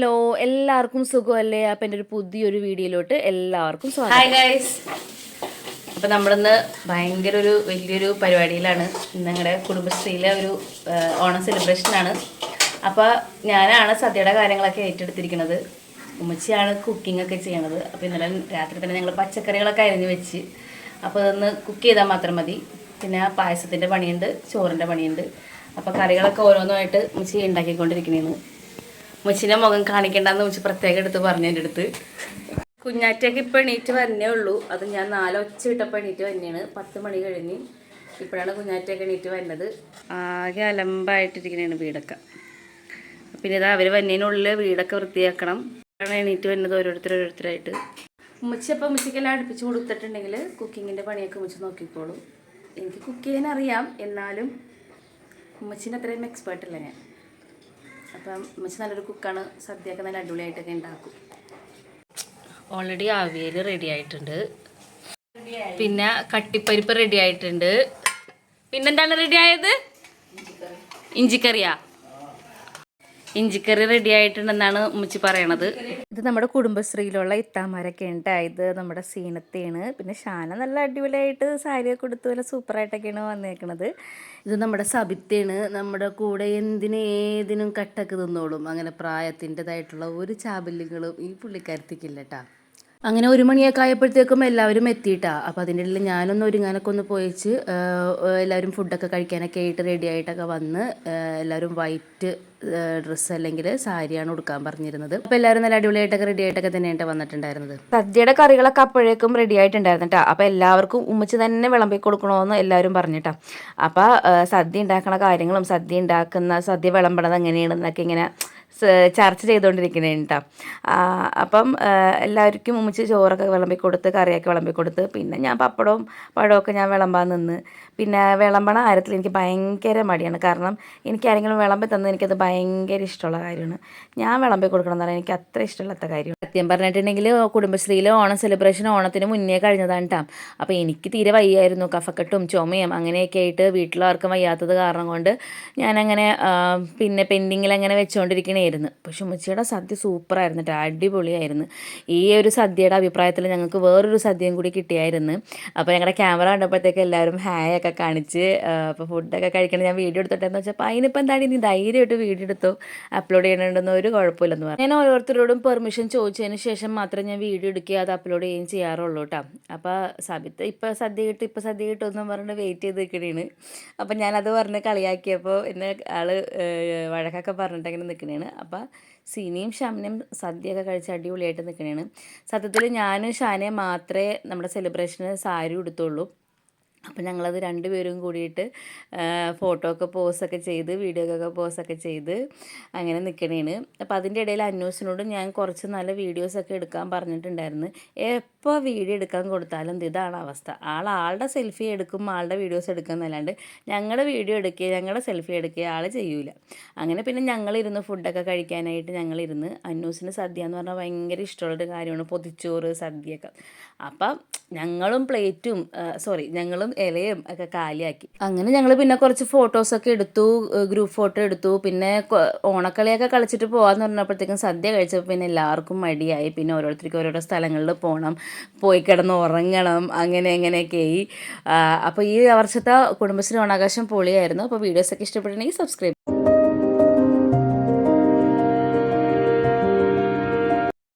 Hello, എല്ലാവർക്കും സുഖമല്ലേ? അപ്പം എൻ്റെ ഒരു പുതിയൊരു വീഡിയോയിലോട്ട് എല്ലാവർക്കും സ്വാഗതം. Hi guys. അപ്പം നമ്മളിന്ന് ഭയങ്കര വലിയൊരു പരിപാടിയിലാണ്. ഞങ്ങളുടെ കുടുംബശ്രീയിലെ ഒരു ഓണം സെലിബ്രേഷനാണ്. അപ്പോൾ ഞാനാണ് സദ്യയുടെ കാര്യങ്ങളൊക്കെ ഏറ്റെടുത്തിരിക്കുന്നത്. ഉമ്മച്ചിയാണ് കുക്കിംഗ് ഒക്കെ ചെയ്യണത്. അപ്പോൾ ഇന്നലെ രാത്രി തന്നെ ഞങ്ങൾ പച്ചക്കറികളൊക്കെ അരിഞ്ഞ് വെച്ച്, അപ്പോൾ അതൊന്ന് കുക്ക് ചെയ്താൽ മാത്രം മതി. പിന്നെ പായസത്തിൻ്റെ പണിയുണ്ട്, ചോറിൻ്റെ പണിയുണ്ട്. അപ്പോൾ കറികളൊക്കെ ഓരോന്നുമായിട്ട് ഉമ്മച്ചി ഉണ്ടാക്കിക്കൊണ്ടിരിക്കുന്നതാണ്. മുച്ചിനെ മുഖം കാണിക്കണ്ടെന്ന് മുച്ച് പ്രത്യേകം എടുത്ത് പറഞ്ഞു എൻ്റെ അടുത്ത്. കുഞ്ഞാറ്റയൊക്കെ ഇപ്പോൾ എണീറ്റ് വരണേ ഉള്ളൂ. അത് ഞാൻ 4 ഒച്ച ഇട്ടപ്പോൾ എണീറ്റ് വന്നെയാണ്. 10 മണി കഴിഞ്ഞ് ഇപ്പോഴാണ് കുഞ്ഞാറ്റയൊക്കെ എണീറ്റ് വരുന്നത്. ആകെ അലമ്പായിട്ടിരിക്കുന്നതാണ് വീടൊക്കെ. പിന്നെ ഇതാ അവർ വന്നതിനുള്ളിൽ വീടൊക്കെ വൃത്തിയാക്കണം. എണീറ്റ് വരുന്നത് ഓരോരുത്തരായിട്ട്. ഉമ്മച്ചി അപ്പോൾ ഉമ്മച്ചിക്കെല്ലാം അടുപ്പിച്ച് കൊടുത്തിട്ടുണ്ടെങ്കിൽ കുക്കിങ്ങിൻ്റെ പണിയൊക്കെ ഉമ്മച്ചി നോക്കിക്കോളും. എനിക്ക് കുക്ക് ചെയ്യാൻ അറിയാം, എന്നാലും ഉമ്മച്ചിൻ്റെ അത്രയും എക്സ്പേർട്ടല്ല ഞാൻ. അപ്പം ഉമ്മച്ചി നല്ലൊരു കുക്കാണ്. സദ്യയൊക്കെ നല്ല അടിപൊളിയായിട്ടൊക്കെ ഉണ്ടാക്കും. ഓൾറെഡി അവിയൽ റെഡി ആയിട്ടുണ്ട്, പിന്നെ കട്ടിപ്പരിപ്പ് റെഡി ആയിട്ടുണ്ട്. പിന്നെന്താണ് റെഡി ആയത്? ഇഞ്ചിക്കറിയാ? ഇഞ്ചിക്കറി റെഡി ആയിട്ടുണ്ടെന്നാണ് ഉമ്മച്ചി പറയണത്. ഇത് നമ്മുടെ കുടുംബശ്രീയിലുള്ള ഇത്താമാരൊക്കെ ഉണ്ട്. ഇത് നമ്മുടെ സീനത്തെയാണ്. പിന്നെ ഷാന നല്ല അടിപൊളിയായിട്ട് സാരിയൊക്കെ കൊടുത്ത് നല്ല സൂപ്പറായിട്ടൊക്കെയാണ് വന്നേക്കണത്. ഇത് നമ്മുടെ സബിത്തയാണ്. നമ്മുടെ കൂടെ ഏതിനും കട്ടൊക്കെ തിന്നോളും. അങ്ങനെ പ്രായത്തിൻ്റെതായിട്ടുള്ള ഒരു ചാബല്യങ്ങളും ഈ പുള്ളിക്കാരത്തേക്കില്ല കേട്ടോ. അങ്ങനെ 1 മണിയൊക്കെ ആയപ്പോഴത്തേക്കും എല്ലാവരും എത്തിയിട്ടാ. അപ്പോൾ അതിൻ്റെ ഇടയിൽ ഞാനൊന്ന് ഒരുങ്ങാനൊക്കെ ഒന്ന് പോയിച്ച് എല്ലാവരും ഫുഡൊക്കെ കഴിക്കാനൊക്കെ ആയിട്ട് റെഡി ആയിട്ടൊക്കെ വന്ന് എല്ലാവരും വൈറ്റ് ഡ്രസ്സ് അല്ലെങ്കിൽ സാരിയാണ് ഉടുക്കാൻ പറഞ്ഞിരുന്നത്. അപ്പോൾ എല്ലാവരും നല്ല അടിപൊളിയായിട്ടൊക്കെ റെഡി ആയിട്ടൊക്കെ തന്നെയായിട്ട് വന്നിട്ടുണ്ടായിരുന്നത്. സദ്യയുടെ കറികളൊക്കെ അപ്പോഴേക്കും റെഡി ആയിട്ടുണ്ടായിരുന്നു കേട്ടോ. അപ്പോൾ എല്ലാവർക്കും ഉമ്മച്ചി തന്നെ വിളമ്പി കൊടുക്കണമെന്ന് എല്ലാവരും പറഞ്ഞിട്ടാ. അപ്പോൾ സദ്യ ഉണ്ടാക്കുന്ന കാര്യങ്ങളും സദ്യ വിളമ്പണത് എങ്ങനെയാണെന്നൊക്കെ ഇങ്ങനെ ചർച്ച ചെയ്തുകൊണ്ടിരിക്കുന്നതാണ് കേട്ടോ. അപ്പം എല്ലാവർക്കും ഉമ്മച്ചി ചോറൊക്കെ വിളമ്പി കൊടുത്ത് കറിയൊക്കെ വിളമ്പി കൊടുത്ത്, പിന്നെ ഞാൻ പപ്പടവും പഴമൊക്കെ ഞാൻ വിളമ്പാൻ നിന്ന്. പിന്നെ വിളമ്പണ കാര്യത്തിൽ എനിക്ക് ഭയങ്കര മടിയാണ്. കാരണം എനിക്ക് ആരെങ്കിലും വിളമ്പി തന്നത് എനിക്കത് ഭയങ്കര ഇഷ്ടമുള്ള കാര്യമാണ്. ഞാൻ വിളമ്പി കൊടുക്കണം എന്ന് പറഞ്ഞാൽ എനിക്ക് അത്ര ഇഷ്ടമില്ലാത്ത കാര്യമാണ്. സത്യം പറഞ്ഞിട്ടുണ്ടെങ്കിൽ കുടുംബശ്രീയിലെ ഓണം സെലിബ്രേഷൻ ഓണത്തിന് മുന്നേ കഴിഞ്ഞതാണ് കേട്ടോ. അപ്പോൾ എനിക്ക് തീരെ വയ്യായിരുന്നു, കഫക്കെട്ടും ചുമയും അങ്ങനെയൊക്കെ ആയിട്ട് വീട്ടിലാർക്കും വയ്യാത്തത് കാരണം കൊണ്ട് ഞാനങ്ങനെ പിന്നെ പെൻഡിങ്ങിൽ അങ്ങനെ വെച്ചുകൊണ്ടിരിക്കണമായിരുന്നു. പക്ഷെ ഉമ്മച്ചിയുടെ സദ്യ സൂപ്പറായിരുന്നു കേട്ടോ, അടിപൊളിയായിരുന്നു. ഈ ഒരു സദ്യയുടെ അഭിപ്രായത്തിൽ ഞങ്ങൾക്ക് വേറൊരു സദ്യയും കൂടി കിട്ടിയായിരുന്നു. അപ്പോൾ ഞങ്ങളുടെ ക്യാമറ കണ്ടപ്പോഴത്തേക്ക് എല്ലാവരും ഹായ് ഒക്കെ കാണിച്ച് അപ്പോൾ ഫുഡൊക്കെ കഴിക്കണം ഞാൻ വീഡിയോ എടുത്തോട്ടെന്ന് വെച്ചപ്പോൾ അതിനിപ്പോൾ എന്താണ് നീ ധൈര്യമായിട്ട് വീഡിയോ എടുത്തോ, അപ്ലോഡ് ചെയ്യണമെന്നൊന്നും ഒരു കുഴപ്പമില്ലെന്ന് പറഞ്ഞു. ഞാൻ ഓരോരുത്തരോടും പെർമിഷൻ ചോദിച്ചതിന് ശേഷം മാത്രം ഞാൻ വീഡിയോ എടുക്കുക അത് അപ്ലോഡ് ചെയ്യുകയും ചെയ്യാറുള്ളൂ കേട്ടോ. അപ്പോൾ സബിത്ത് ഇപ്പോൾ സദ്യ കിട്ടുമെന്നും പറഞ്ഞ് വെയിറ്റ് ചെയ്ത് നിൽക്കണേണ്. അപ്പം ഞാനത് പറഞ്ഞ് കളിയാക്കിയപ്പോൾ എന്നെ ആൾ വഴക്കൊക്കെ പറഞ്ഞിട്ടങ്ങനെ നിൽക്കണേണ്. അപ്പോൾ സീനയും ഷംനയും സദ്യയൊക്കെ കഴിച്ച് അടിപൊളിയായിട്ട് നിൽക്കണേണ്. സത്യത്തിൽ ഞാനും ഷാനയും മാത്രമേ നമ്മുടെ സെലിബ്രേഷന് സാരി ഉടുത്തുള്ളൂ. അപ്പം ഞങ്ങളത് 2 പേരും കൂടിയിട്ട് ഫോട്ടോ ഒക്കെ പോസൊക്കെ ചെയ്ത് വീഡിയോക്കൊക്കെ പോസൊക്കെ ചെയ്ത് അങ്ങനെ നിൽക്കണേണ്. അപ്പോൾ അതിൻ്റെ ഇടയിൽ അന്വേഷനോട് ഞാൻ കുറച്ച് നല്ല വീഡിയോസൊക്കെ എടുക്കാൻ പറഞ്ഞിട്ടുണ്ടായിരുന്നു. എപ്പോൾ വീഡിയോ എടുക്കാൻ കൊടുത്താലും ഇതാണ് അവസ്ഥ. ആളുടെ സെൽഫി എടുക്കും, ആളുടെ വീഡിയോസ് എടുക്കുക എന്നല്ലാണ്ട് ഞങ്ങളുടെ വീഡിയോ എടുക്കുക ഞങ്ങളുടെ സെൽഫി എടുക്കുക ആൾ ചെയ്യൂല. അങ്ങനെ പിന്നെ ഞങ്ങളിരുന്ന് ഫുഡൊക്കെ കഴിക്കാനായിട്ട് ഞങ്ങളിരുന്ന്. അന്വേഷന് സദ്യ എന്ന് പറഞ്ഞാൽ ഭയങ്കര ഇഷ്ടമുള്ളൊരു കാര്യമാണ്, പൊതിച്ചോറ് സദ്യയൊക്കെ. അപ്പം ഞങ്ങളും ഞങ്ങളും ഇലയും ഒക്കെ കാലിയാക്കി. അങ്ങനെ ഞങ്ങൾ പിന്നെ കുറച്ച് ഫോട്ടോസൊക്കെ എടുത്തു, ഗ്രൂപ്പ് ഫോട്ടോ എടുത്തു. പിന്നെ ഓണക്കളിയൊക്കെ കളിച്ചിട്ട് പോകാമെന്ന് പറഞ്ഞപ്പോഴത്തേക്കും സദ്യ കഴിച്ചപ്പോൾ പിന്നെ എല്ലാവർക്കും മടിയായി. പിന്നെ ഓരോരുത്തർക്കും ഓരോരോ സ്ഥലങ്ങളിൽ പോയി കിടന്ന് ഉറങ്ങണം, അങ്ങനെയൊക്കെ ആയി. അപ്പോൾ ഈ വർഷത്തെ കുടുംബശ്രീ ഓണാഘോഷം പൊളിയായിരുന്നു. അപ്പോൾ വീഡിയോസൊക്കെ ഇഷ്ടപ്പെട്ടിട്ടുണ്ടെങ്കിൽ സബ്സ്ക്രൈബ്